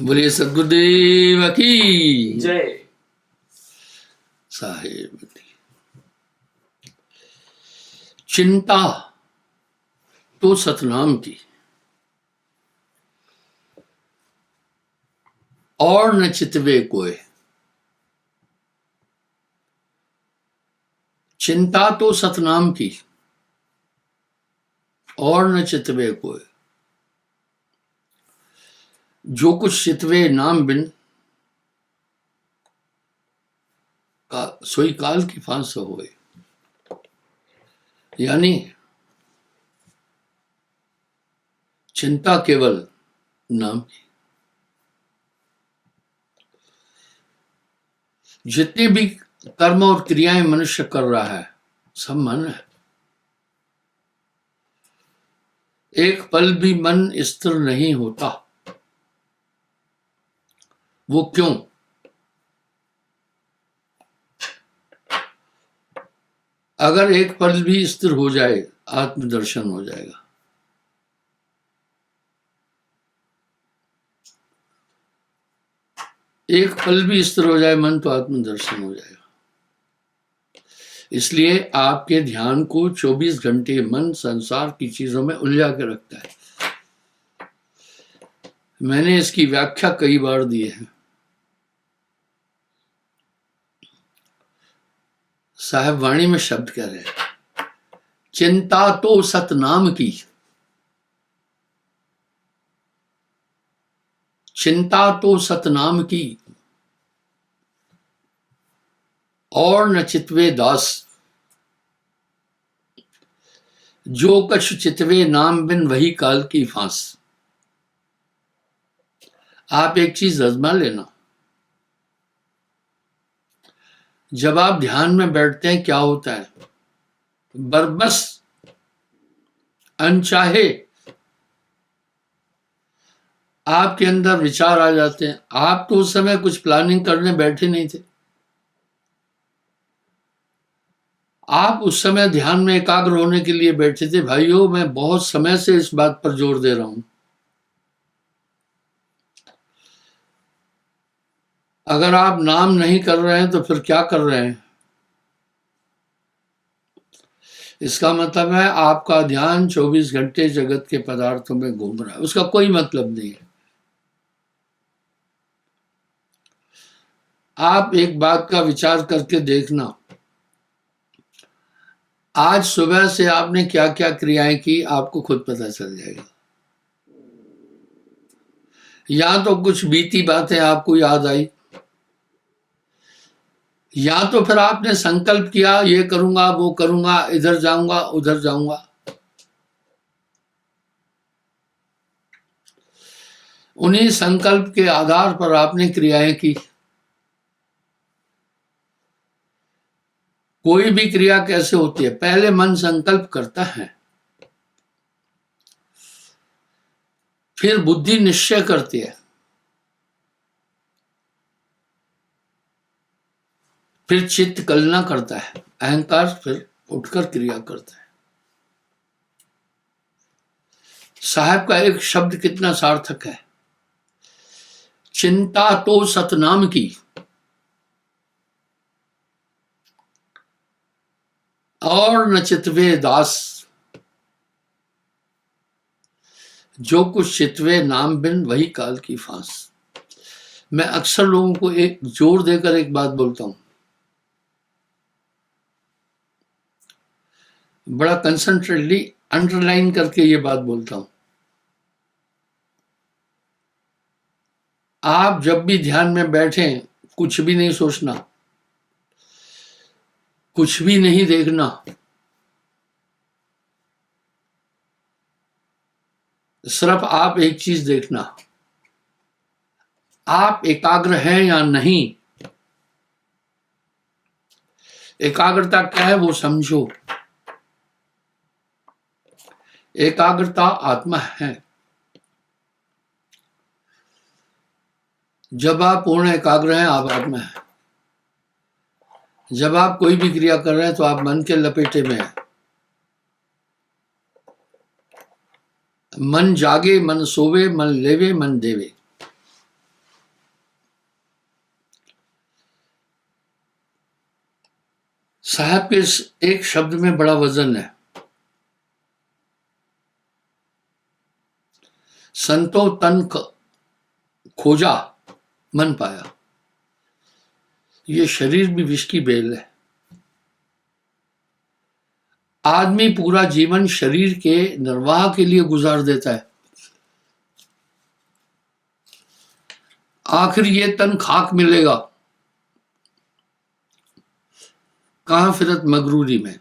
बोलिए सदगुरुदेव की जय। साहेब। चिंता तो सतनाम की और न चितवे कोय। चिंता तो सतनाम की और न चितवे कोय। जो कुछ चितवे नाम बिन का सोई काल की फांस होए। यानी चिंता केवल नाम की। जितने भी कर्म और क्रियाएं मनुष्य कर रहा है सब मन है। एक पल भी मन स्थिर नहीं होता। वो क्यों? अगर एक पल भी स्थिर हो जाए आत्मदर्शन हो जाएगा। एक पल भी स्थिर हो जाए मन तो आत्मदर्शन हो जाएगा। इसलिए आपके ध्यान को 24 घंटे मन संसार की चीजों में उलझा के रखता है। मैंने इसकी व्याख्या कई बार दी है। साहब वाणी में शब्द कह रहे हैं, चिंता तो सतनाम की। चिंता तो सतनाम की और न चितवे दास। जो कछु चितवे नाम बिन वही काल की फांस। आप एक चीज आजमा लेना। जब आप ध्यान में बैठते हैं क्या होता है? बरबस अनचाहे आपके अंदर विचार आ जाते हैं। आप तो उस समय कुछ प्लानिंग करने बैठे नहीं थे। आप उस समय ध्यान में एकाग्र होने के लिए बैठे थे। भाइयों, मैं बहुत समय से इस बात पर जोर दे रहा हूं। अगर आप नाम नहीं कर रहे हैं तो फिर क्या कर रहे हैं? इसका मतलब है आपका ध्यान 24 घंटे जगत के पदार्थों में घूम रहा है। उसका कोई मतलब नहीं है। आप एक बात का विचार करके देखना, आज सुबह से आपने क्या क्या क्रियाएं की आपको खुद पता चल जाएगा। या तो कुछ बीती बातें आपको याद आई, या तो फिर आपने संकल्प किया ये करूंगा वो करूंगा, इधर जाऊंगा उधर जाऊंगा। उन्हीं संकल्प के आधार पर आपने क्रियाएं की। कोई भी क्रिया कैसे होती है? पहले मन संकल्प करता है, फिर बुद्धि निश्चय करती है, फिर चित्त कल्पना करता है, अहंकार फिर उठकर क्रिया करता है। साहब का एक शब्द कितना सार्थक है, चिंता तो सतनाम की और न चितवे दास। जो कुछ चितवे नाम बिन वही काल की फांस। मैं अक्सर लोगों को एक जोर देकर एक बात बोलता हूं, बड़ा कंसंट्रेटली अंडरलाइन करके ये बात बोलता हूं। आप जब भी ध्यान में बैठे कुछ भी नहीं सोचना, कुछ भी नहीं देखना, सिर्फ आप एक चीज देखना, आप एकाग्र हैं या नहीं। एकाग्रता क्या है वो समझो। एकाग्रता आत्मा है। जब आप पूर्ण एकाग्र हैं आप आत्मा है। जब आप कोई भी क्रिया कर रहे हैं तो आप मन के लपेटे में हैं। मन जागे मन सोवे, मन लेवे मन देवे। साहब के इस एक शब्द में बड़ा वजन है। संतो तन खोजा मन पाया। ये शरीर भी विष की बेल है। आदमी पूरा जीवन शरीर के निर्वाह के लिए गुजार देता है, आखिर ये तन खाक मिलेगा, कहां फिरत मगरूरी में।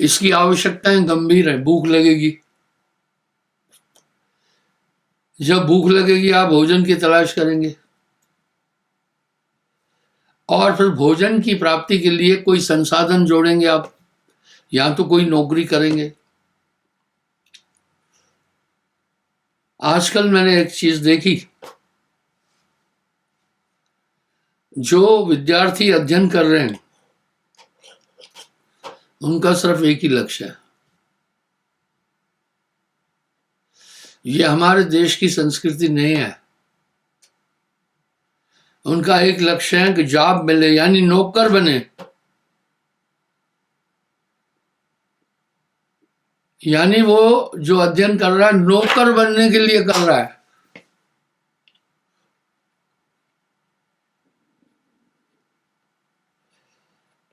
इसकी आवश्यकताएं गंभीर है। भूख लगेगी, जब भूख लगेगी आप भोजन की तलाश करेंगे, और फिर भोजन की प्राप्ति के लिए कोई संसाधन जोड़ेंगे आप, या तो कोई नौकरी करेंगे। आजकल मैंने एक चीज देखी, जो विद्यार्थी अध्ययन कर रहे हैं उनका सिर्फ एक ही लक्ष्य है। ये हमारे देश की संस्कृति नहीं है। उनका एक लक्ष्य है कि जॉब मिले, यानी नौकर बने, यानी वो जो अध्ययन कर रहा है नौकर बनने के लिए कर रहा है।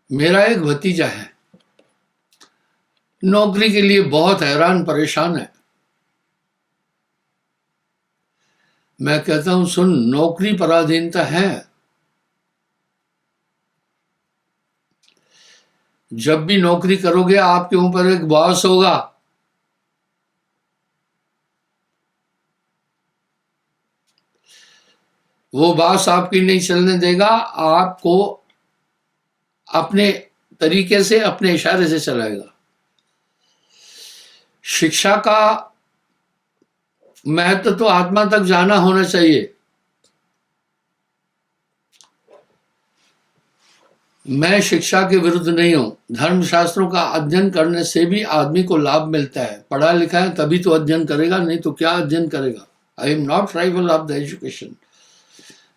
मेरा एक भतीजा है, नौकरी के लिए बहुत हैरान परेशान है। मैं कहता हूं सुन, नौकरी पराधीनता है। जब भी नौकरी करोगे आपके ऊपर एक बॉस होगा, वो बॉस आपकी नहीं चलने देगा, आपको अपने तरीके से, अपने इशारे से चलाएगा। शिक्षा का महत्व तो आत्मा तक जाना होना चाहिए। मैं शिक्षा के विरुद्ध नहीं हूं। धर्मशास्त्रों का अध्ययन करने से भी आदमी को लाभ मिलता है। पढ़ा लिखा है तभी तो अध्ययन करेगा, नहीं तो क्या अध्ययन करेगा। I am not rival of the education,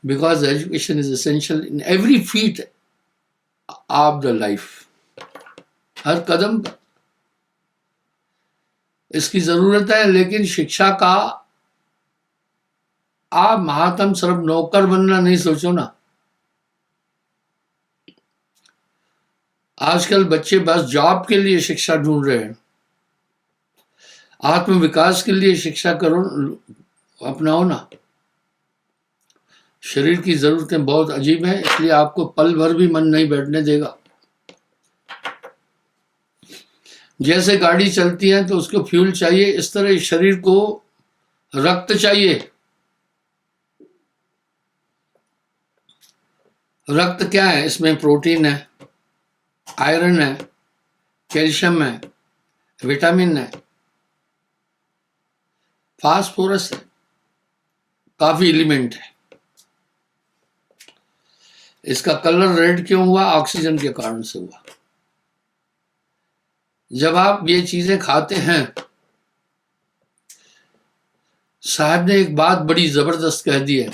because education is essential in every feet of the life. हर कदम पर इसकी जरूरत है, लेकिन शिक्षा का आप महात्म सिर्फ नौकर बनना नहीं सोचो ना। आजकल बच्चे बस जॉब के लिए शिक्षा ढूंढ रहे हैं। आत्म विकास के लिए शिक्षा करो, अपनाओ ना। शरीर की जरूरतें बहुत अजीब हैं, इसलिए आपको पल भर भी मन नहीं बैठने देगा। जैसे गाड़ी चलती है तो उसको फ्यूल चाहिए, इस तरह शरीर को रक्त चाहिए। रक्त क्या है? इसमें प्रोटीन है, आयरन है, कैल्शियम है, विटामिन है, फास्फोरस है, काफी एलिमेंट है। इसका कलर रेड क्यों हुआ? ऑक्सीजन के कारण से हुआ। जब आप ये चीजें खाते हैं, साहब ने एक बात बड़ी जबरदस्त कह दी है,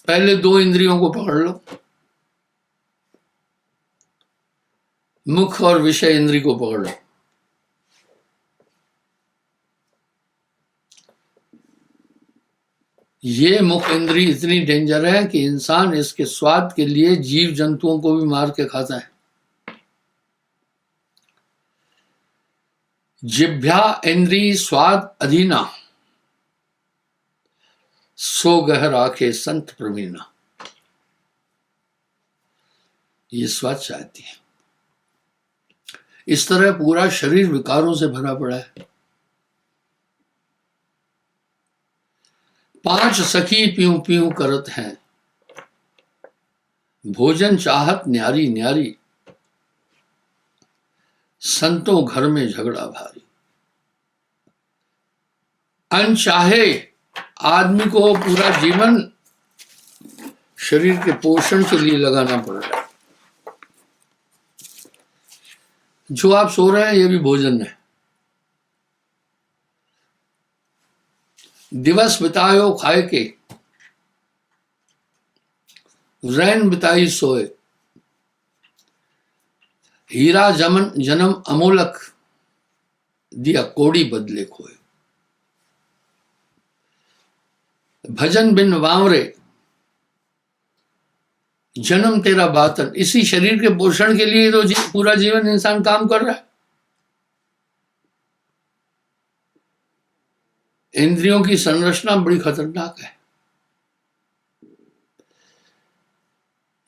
पहले दो इंद्रियों को पकड़ लो, मुख और विषय इंद्री को पकड़ लो। ये मुख इंद्री इतनी डेंजर है कि इंसान इसके स्वाद के लिए जीव जंतुओं को भी मार के खाता है। जिह्वा इंद्री स्वाद अधीना, सो गह राखे संत प्रवीणा। ये स्वाद चाहती है। इस तरह पूरा शरीर विकारों से भरा पड़ा है। पांच सखी प्यूं प्यूं करत हैं, भोजन चाहत न्यारी न्यारी, संतों घर में झगड़ा भारी। अनचाहे आदमी को पूरा जीवन शरीर के पोषण के लिए लगाना पड़ रहा है। जो आप सो रहे हैं ये भी भोजन है। दिवस बितायो खाए के, रैन बिताई सोए, हीरा जन्म अमोलक, दिया कोड़ी बदले खोए। भजन बिन वावरे, जन्म तेरा बातन। इसी शरीर के पोषण के लिए तो पूरा जीवन इंसान काम कर रहा है। इंद्रियों की संरचना बड़ी खतरनाक है।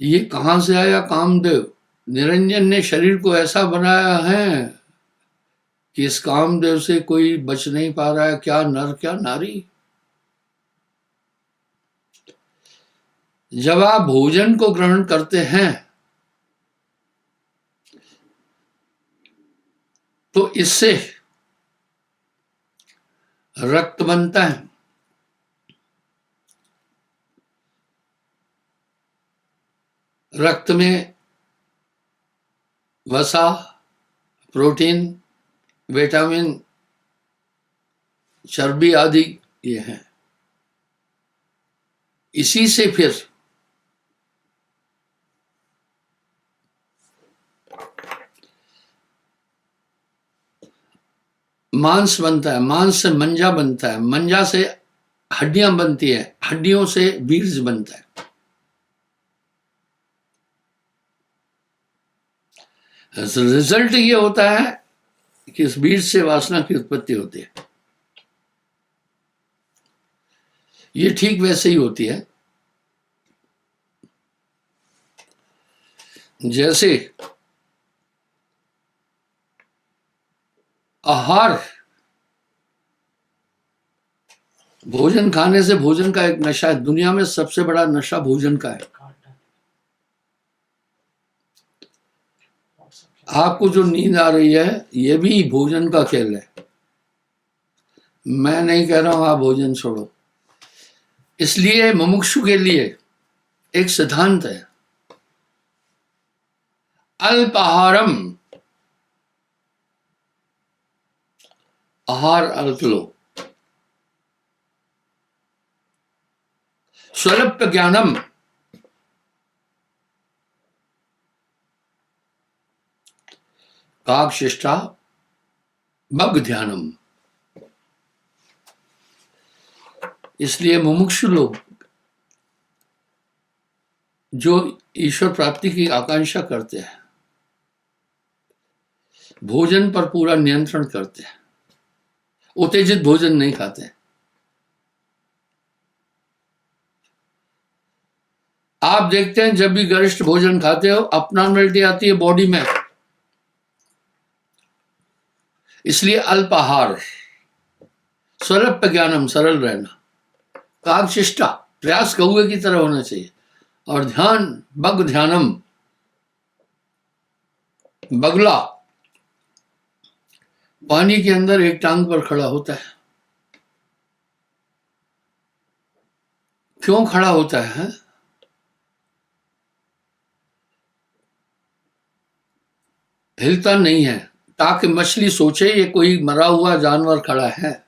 ये कहां से आया कामदेव? निरंजन ने शरीर को ऐसा बनाया है कि इस कामदेव से कोई बच नहीं पा रहा है, क्या नर क्या नारी। जब आप भोजन को ग्रहण करते हैं तो इससे रक्त बनता है, रक्त में वसा, प्रोटीन, विटामिन, चर्बी आदि ये हैं। इसी से फिर मांस बनता है, मांस से मंजा बनता है, मंजा से हड्डियां बनती है, हड्डियों से बीज बनता है। रिजल्ट ये होता है कि इस बीज से वासना की उत्पत्ति होती है। ये ठीक वैसे ही होती है जैसे आहार, भोजन खाने से भोजन का एक नशा है। दुनिया में सबसे बड़ा नशा भोजन का है। आपको जो नींद आ रही है ये भी भोजन का खेल है। मैं नहीं कह रहा हूं आप भोजन छोड़ो। इसलिए मुमुक्षु के लिए एक सिद्धांत है, अल्पाहारम, आहार अल्प लो, स्वल्प ज्ञानम, काकशिष्टा मग ध्यानम। इसलिए मुमुक्षु लोग जो ईश्वर प्राप्ति की आकांक्षा करते हैं, भोजन पर पूरा नियंत्रण करते हैं, उत्तेजित भोजन नहीं खाते। आप देखते हैं जब भी गरिष्ठ भोजन खाते हो अपनॉर्मलिटी आती है बॉडी में। इसलिए अल्पाहार, स्वल्प ज्ञानम, सरल रहना, काकशिष्टा, प्रयास कौवे की तरह होना चाहिए, और ध्यान, बग ध्यानम, बगला पानी के अंदर एक टांग पर खड़ा होता है। क्यों खड़ा होता है? हिलता नहीं है ताकि मछली सोचे ये कोई मरा हुआ जानवर खड़ा है।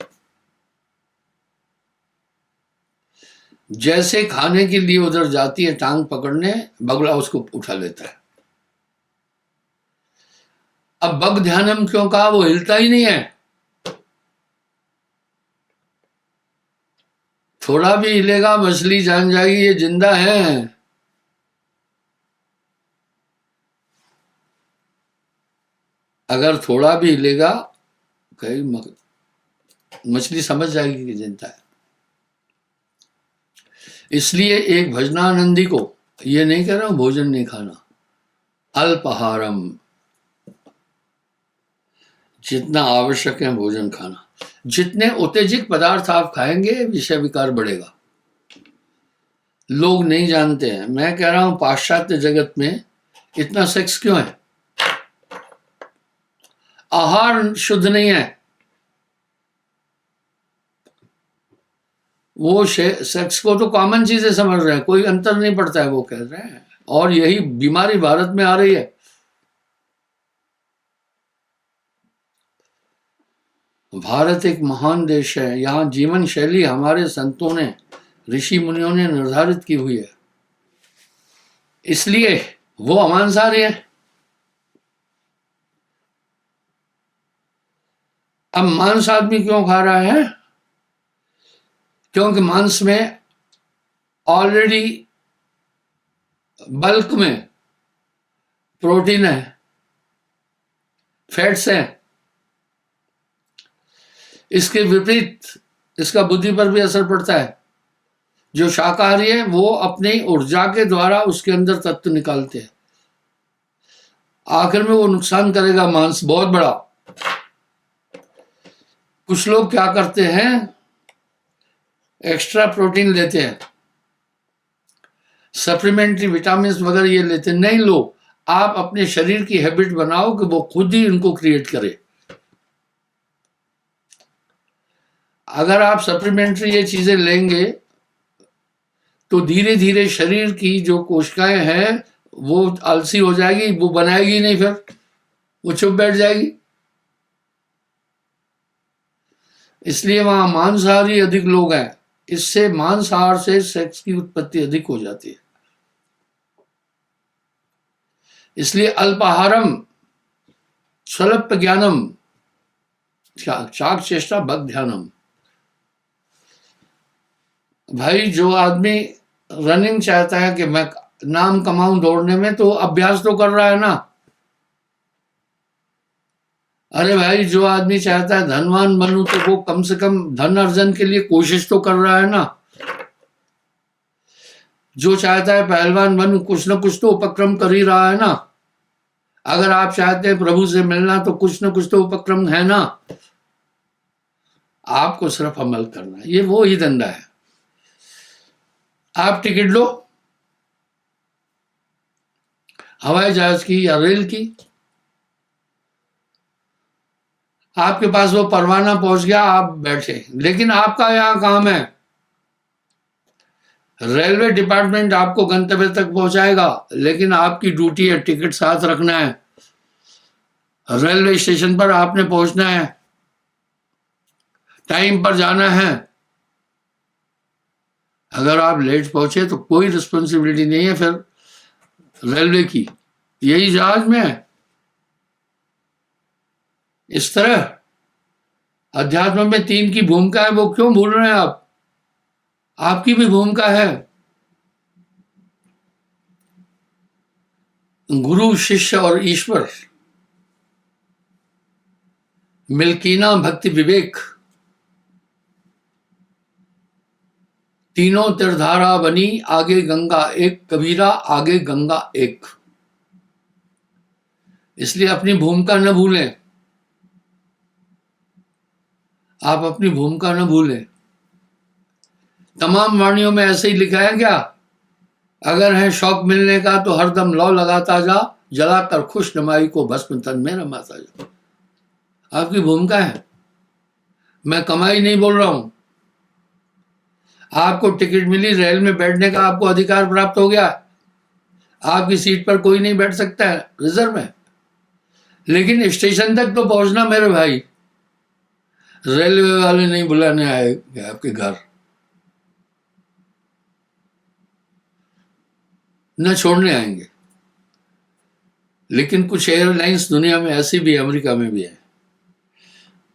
जैसे खाने के लिए उधर जाती है टांग पकड़ने, बगला उसको उठा लेता है। अब बग ध्यानम क्यों कहा? वो हिलता ही नहीं है। थोड़ा भी हिलेगा मछली जान जाएगी ये जिंदा है। अगर थोड़ा भी हिलेगा कहीं मछली समझ जाएगी कि जिंदा है। इसलिए एक भजनानंदी को, ये नहीं कह रहा हूं भोजन नहीं खाना, अल्पाहारम, जितना आवश्यक है भोजन खाना। जितने उत्तेजित पदार्थ आप खाएंगे विषय विकार बढ़ेगा। लोग नहीं जानते हैं। मैं कह रहा हूं पाश्चात्य जगत में इतना सेक्स क्यों है? आहार शुद्ध नहीं है। वो सेक्स को तो कॉमन चीजें समझ रहे हैं, कोई अंतर नहीं पड़ता है वो कह रहे हैं। और यही बीमारी भारत में आ रही है। भारत एक महान देश है। यहाँ जीवन शैली हमारे संतों ने, ऋषि मुनियों ने निर्धारित की हुई है। इसलिए वो अमांसाहारी है। अब मांस आदमी क्यों खा रहा है? क्योंकि मांस में ऑलरेडी बल्क में प्रोटीन है, फैट्स हैं। इसके विपरीत इसका बुद्धि पर भी असर पड़ता है। जो शाकाहारी है वो अपनी ऊर्जा के द्वारा उसके अंदर तत्व निकालते हैं, आखिर में वो नुकसान करेगा मांस बहुत बड़ा। कुछ लोग क्या करते हैं, एक्स्ट्रा प्रोटीन लेते हैं, सप्लीमेंट्री विटामिन वगैरह ये लेते हैं। नहीं लो, आप अपने शरीर की हैबिट बनाओ कि वो खुद ही इनको क्रिएट करे। अगर आप सप्लीमेंट्री ये चीजें लेंगे तो धीरे धीरे शरीर की जो कोशिकाएं हैं वो आलसी हो जाएगी, वो बनाएगी नहीं, फिर वो चुप बैठ जाएगी। इसलिए वहां मांसाहारी अधिक लोग हैं। इससे मांसाहार से सेक्स की उत्पत्ति अधिक हो जाती है। इसलिए अल्पाहारम स्वल्प ज्ञानम चाक चेष्टा भग ध्यानम। भाई जो आदमी रनिंग चाहता है कि मैं नाम कमाऊं दौड़ने में, तो अभ्यास तो कर रहा है ना। अरे भाई जो आदमी चाहता है धनवान बनूं, तो वो कम से कम धन अर्जन के लिए कोशिश तो कर रहा है ना। जो चाहता है पहलवान बनूं, कुछ ना कुछ तो उपक्रम कर ही रहा है ना। अगर आप चाहते हैं प्रभु से मिलना, तो कुछ ना कुछ तो उपक्रम है ना। आपको सिर्फ अमल करना है, ये वो ही धंधा है। आप टिकट लो हवाई जहाज की या रेल की, आपके पास वो परवाना पहुंच गया, आप बैठे। लेकिन आपका यहां काम है, रेलवे डिपार्टमेंट आपको गंतव्य तक पहुंचाएगा, लेकिन आपकी ड्यूटी है टिकट साथ रखना है। रेलवे स्टेशन पर आपने पहुंचना है, टाइम पर जाना है। अगर आप लेट पहुंचे तो कोई रिस्पॉन्सिबिलिटी नहीं है फिर रेलवे की, यही जहाज में है। इस तरह अध्यात्म में 3 की भूमिका है, वो क्यों भूल रहे हैं आप? आपकी भी भूमिका है। गुरु, शिष्य और ईश्वर, मिल्कीना, भक्ति, विवेक, तीनों तीरधारा बनी आगे गंगा एक, कबीरा आगे गंगा एक। इसलिए अपनी भूमिका न भूलें, आप अपनी भूमिका न भूलें। तमाम वाणियों में ऐसे ही लिखा है क्या? अगर है शौक मिलने का तो हरदम लौ लगाता जा, जलाकर खुश नमाई को भस्म तन में रमाता जा। आपकी भूमिका है, मैं कमाई नहीं बोल रहा हूं। आपको टिकट मिली, रेल में बैठने का आपको अधिकार प्राप्त हो गया, आपकी सीट पर कोई नहीं बैठ सकता है रिजर्व में, लेकिन स्टेशन तक तो पहुंचना मेरे भाई। रेलवे वाले नहीं बुलाने आएंगे आपके घर, न छोड़ने आएंगे। लेकिन कुछ एयरलाइंस दुनिया में ऐसी भी, अमेरिका में भी है,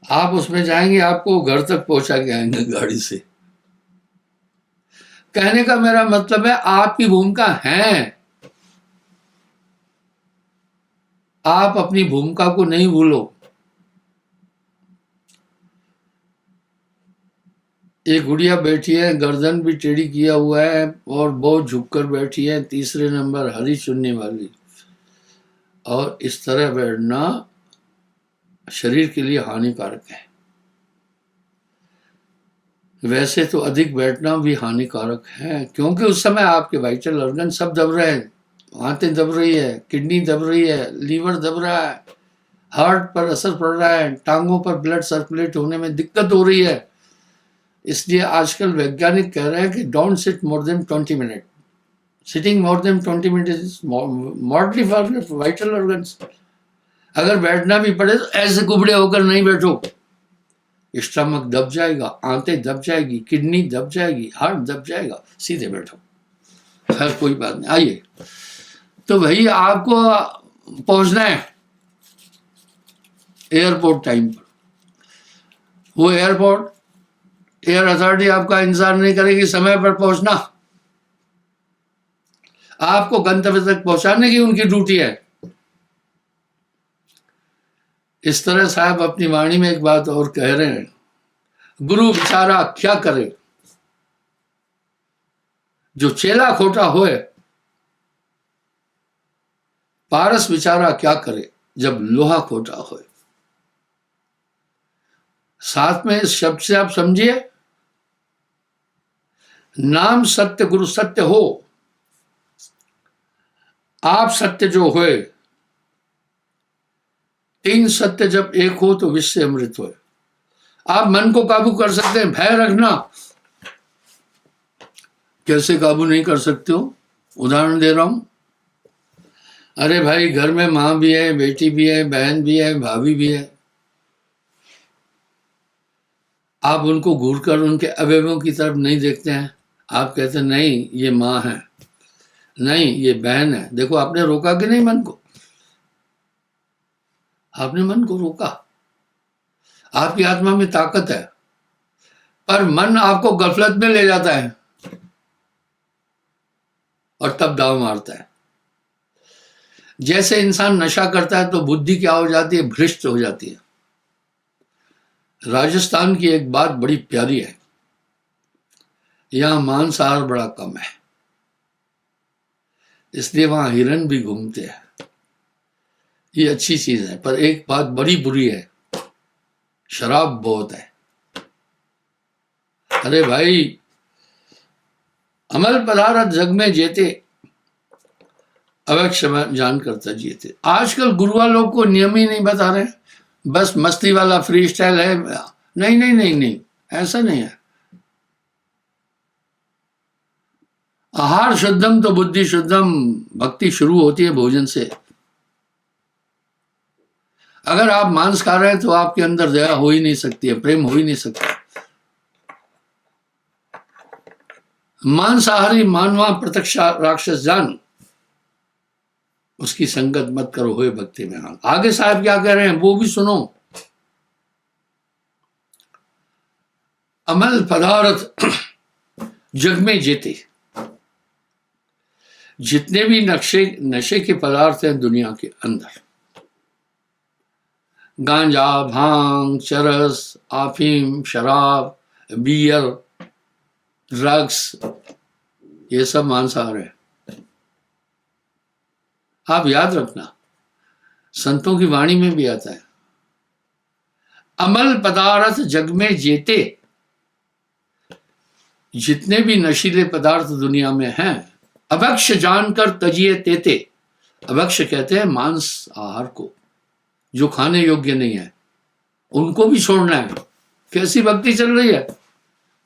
आप उसमें जाएंगे आपको घर तक पहुंचा के आएंगे गाड़ी से। कहने का मेरा मतलब है आपकी भूमिका है, आप अपनी भूमिका को नहीं भूलो। एक गुड़िया बैठी है, गर्दन भी टेढ़ी किया हुआ है और बहुत झुककर बैठी है, तीसरे नंबर हरी चुन्नी वाली। और इस तरह बैठना शरीर के लिए हानिकारक है। वैसे तो अधिक बैठना भी हानिकारक है, क्योंकि उस समय आपके वाइटल ऑर्गन सब दब रहे हैं। आंतें दब रही है, किडनी दब रही है, लीवर दब रहा है, हार्ट पर असर पड़ रहा है, टांगों पर ब्लड सर्कुलेट होने में दिक्कत हो रही है। इसलिए आजकल वैज्ञानिक कह रहे हैं कि don't sit more than 20 minute. Sitting more than 20 minute is mortally for vital organs. अगर बैठना भी पड़े तो ऐसे कुबड़े होकर नहीं बैठो, स्टमक दब जाएगा, आंतें दब जाएगी, किडनी दब जाएगी, हार्ट दब जाएगा, सीधे बैठो। खैर कोई बात नहीं, आइए तो भाई आपको पहुंचना है एयरपोर्ट टाइम पर। वो एयरपोर्ट एयर अथॉरिटी आपका इंतजार नहीं करेगी, समय पर पहुंचना आपको गंतव्य तक पहुंचाने की उनकी ड्यूटी है। इस तरह साहब अपनी वाणी में एक बात और कह रहे हैं, गुरु बेचारा क्या करे, जो चेला खोटा होए, पारस बेचारा क्या करे जब लोहा खोटा होए। साथ में इस शब्द से आप समझिए, नाम सत्य गुरु सत्य हो, आप सत्य जो होए, तीन सत्य जब एक हो तो विश्व अमृत होए। आप मन को काबू कर सकते हैं, भय रखना कैसे काबू नहीं कर सकते हो? उदाहरण दे रहा हूं। अरे भाई, घर में माँ भी है, बेटी भी है, बहन भी है, भाभी भी है। आप उनको घूर कर उनके अवयवों की तरफ नहीं देखते हैं। आप कहते हैं नहीं ये माँ है, नहीं ये बहन है। देखो आपने रोका कि नहीं मन को? आपने मन को रोका। आपकी आत्मा में ताकत है, पर मन आपको गफलत में ले जाता है और तब दाव मारता है। जैसे इंसान नशा करता है तो बुद्धि क्या हो जाती है? भ्रष्ट हो जाती है। राजस्थान की एक बात बड़ी प्यारी है, यहां मांसाहार बड़ा कम है, इसलिए वहां हिरन भी घूमते हैं। ये अच्छी चीज है, पर एक बात बड़ी बुरी है, शराब बहुत है। अरे भाई, अमल पदार्थ जग में जेते, अवक्ष जान करता जीते। आजकल गुरुआ लोग को नियम ही नहीं बता रहे, बस मस्ती वाला फ्री स्टाइल है। नहीं नहीं नहीं नहीं, ऐसा नहीं है। आहार शुद्धम तो बुद्धि शुद्धम। भक्ति शुरू होती है भोजन से। अगर आप मांस खा रहे हैं तो आपके अंदर दया हो ही नहीं सकती है, प्रेम हो ही नहीं सकता। मांसाहारी मानवा प्रत्यक्ष राक्षस जान, उसकी संगत मत करो होए भक्ति में हाल। आगे साहब क्या कह रहे हैं वो भी सुनो। अमल पदार्थ जग में जेते, जितने भी नशे के पदार्थ हैं दुनिया के अंदर, गांजा, भांग, चरस, अफीम, शराब, बियर, ड्रग्स, ये सब मांसाहार है। आप याद रखना, संतों की वाणी में भी आता है, अमल पदार्थ जग में जेते, जितने भी नशीले पदार्थ दुनिया में हैं, अभक्ष जानकर तजिए तेते। अभक्ष कहते हैं मांस आहार को, जो खाने योग्य नहीं है, उनको भी छोड़ना है। कैसी भक्ति चल रही है?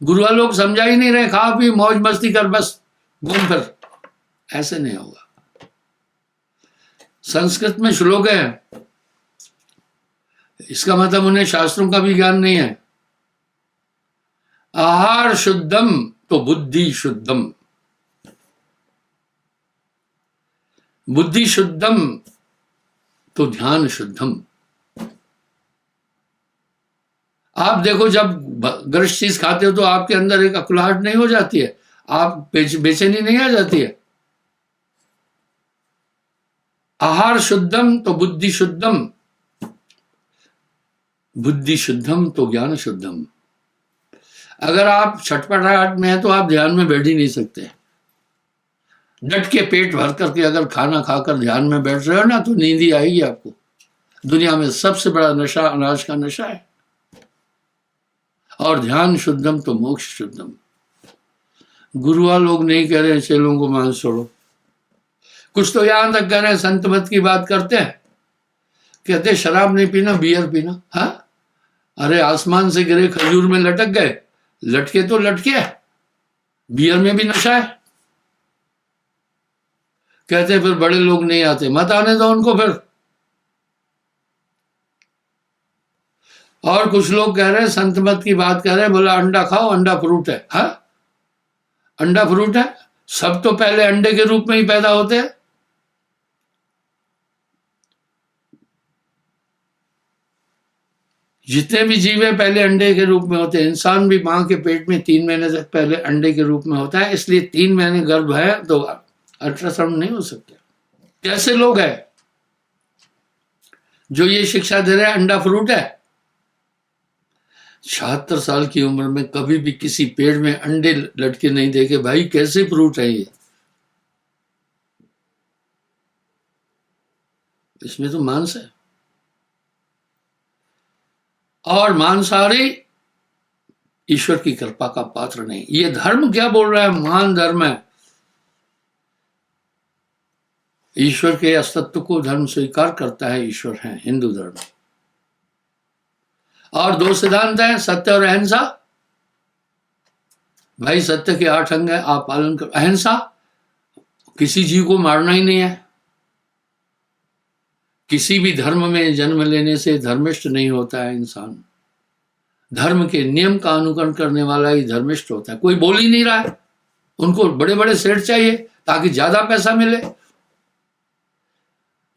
गुरुआ लोग समझा ही नहीं रहे, खा पी मौज मस्ती कर, बस घूम फिर। ऐसे नहीं होगा। संस्कृत में श्लोक है, इसका मतलब उन्हें शास्त्रों का भी ज्ञान नहीं है। आहार शुद्धम तो बुद्धि शुद्धम, बुद्धि शुद्धम तो ध्यान शुद्धम। आप देखो, जब गर्म चीज खाते हो तो आपके अंदर एक अकुलाहट नहीं हो जाती है? आप बेचैनी नहीं आ जाती है? आहार शुद्धम तो बुद्धि शुद्धम, बुद्धि शुद्धम तो ज्ञान शुद्धम। अगर आप छटपटाहट में हैं तो आप ध्यान में बैठ ही नहीं सकते। डट के पेट भर करके अगर खाना खाकर ध्यान में बैठ रहे हो ना तो नींद ही आएगी आपको। दुनिया में सबसे बड़ा नशा अनाज का नशा है। और ध्यान शुद्धम तो मोक्ष शुद्धम। गुरुआ लोग नहीं कह रहे चेलों को मांस छोड़ो, कुछ तो यहां तक कह रहे हैं, संत मत की बात करते हैं, कहते शराब नहीं पीना, बियर पीना। हाँ, अरे आसमान से गिरे खजूर में लटक गए, लटके तो लटके, बियर में भी नशा है। कहते फिर बड़े लोग नहीं आते, मत आने दो उनको फिर। और कुछ लोग कह रहे हैं, संत मत की बात कह रहे हैं, बोला अंडा खाओ, अंडा फ्रूट है। हाँ, अंडा फ्रूट है? सब तो पहले अंडे के रूप में ही पैदा होते हैं। जितने भी जीव है पहले अंडे के रूप में होते हैं। इंसान भी माँ के पेट में 3 महीने तक पहले अंडे के रूप में होता है, इसलिए 3 महीने गर्भ है तो अल्ट्रासाउंड नहीं हो सकता। कैसे लोग हैं जो ये शिक्षा दे रहे हैं अंडा फ्रूट है? 76 साल की उम्र में कभी भी किसी पेड़ में अंडे लटके नहीं देखे। भाई कैसे फ्रूट है ये? इसमें तो मांस है, और मांसाहारी ईश्वर की कृपा का पात्र नहीं। ये धर्म क्या बोल रहा है? महान धर्म है। ईश्वर के अस्तित्व को धर्म स्वीकार करता है, ईश्वर है हिंदू धर्म। और 2 सिद्धांत हैं, सत्य और अहिंसा। भाई सत्य के 8 अंग हैं, आप पालन करो। अहिंसा, किसी जीव को मारना ही नहीं है। किसी भी धर्म में जन्म लेने से धर्मिष्ठ नहीं होता है इंसान। धर्म के नियम का अनुकरण करने वाला ही धर्मिष्ठ होता है। कोई बोल ही नहीं रहा है, उनको बड़े बड़े सेठ चाहिए ताकि ज्यादा पैसा मिले।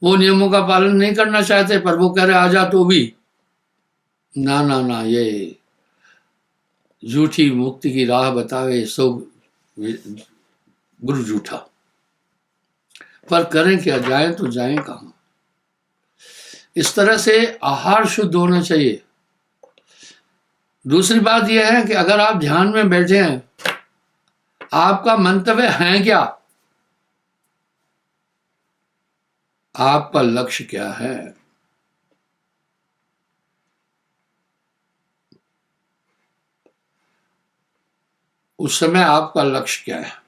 वो नियमों का पालन नहीं करना चाहते, पर वो कह रहे आजा तो भी ना ना ना, ये झूठी मुक्ति की राह बतावे सो गुरु झूठा। पर करें क्या, जाएं तो जाएं कहां? इस तरह से आहार शुद्ध होना चाहिए। दूसरी बात यह है कि अगर आप ध्यान में बैठे हैं, आपका मंतव्य है क्या? आपका लक्ष्य क्या है? उस समय आपका लक्ष्य क्या है?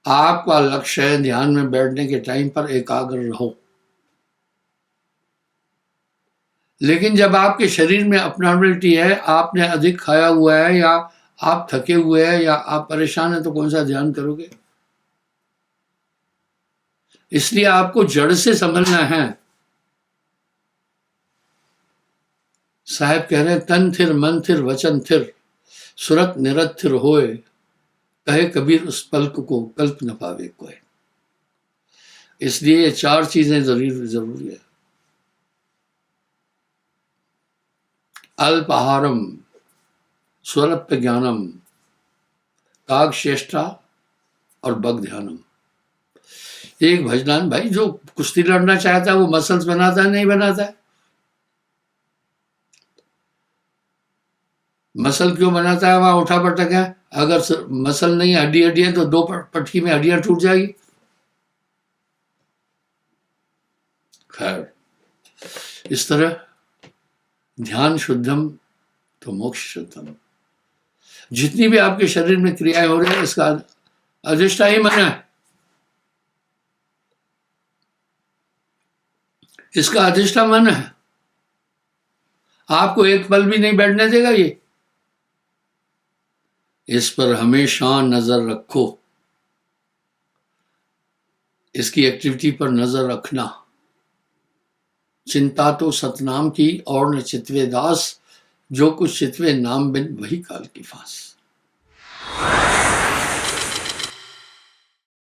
आपका लक्ष्य है ध्यान में बैठने के टाइम पर एकाग्र रहो। लेकिन जब आपके शरीर में अपनॉर्मलिटी है, आपने अधिक खाया हुआ है, या आप थके हुए हैं, या आप परेशान हैं, तो कौन सा ध्यान करोगे? इसलिए आपको जड़ से समझना है। साहब कह रहे हैं, तन थिर मन थिर वचन थिर, सुरत निरत थिर होए, कहे कबीर उस पल्क को कल्प न पावे कोई। इसलिए ये 4 चीजें जरूरी है। अल्पाहारम, स्वल्प ज्ञानम, कागश्रेष्ठा और बग ध्यानम। एक भजनान भाई जो कुश्ती लड़ना चाहता है वो मसल्स बनाता है, नहीं बनाता है? मसल क्यों बनाता है? वहां उठा पटक है। अगर मसल नहीं, हड्डी है तो 2 पटकी में हड्डियां टूट जाएगी। खैर, इस तरह ध्यान शुद्धम तो मोक्ष शुद्धम। जितनी भी आपके शरीर में क्रियाएं हो रही है, इसका अधिष्ठा ही मन है। इसका अधिष्ठा मन है। आपको एक पल भी नहीं बैठने देगा ये। इस पर हमेशा नजर रखो, इसकी एक्टिविटी पर नजर रखना। चिंता तो सतनाम की और न चितवे दास, जो कुछ चितवे नाम बिन वही काल की फांस।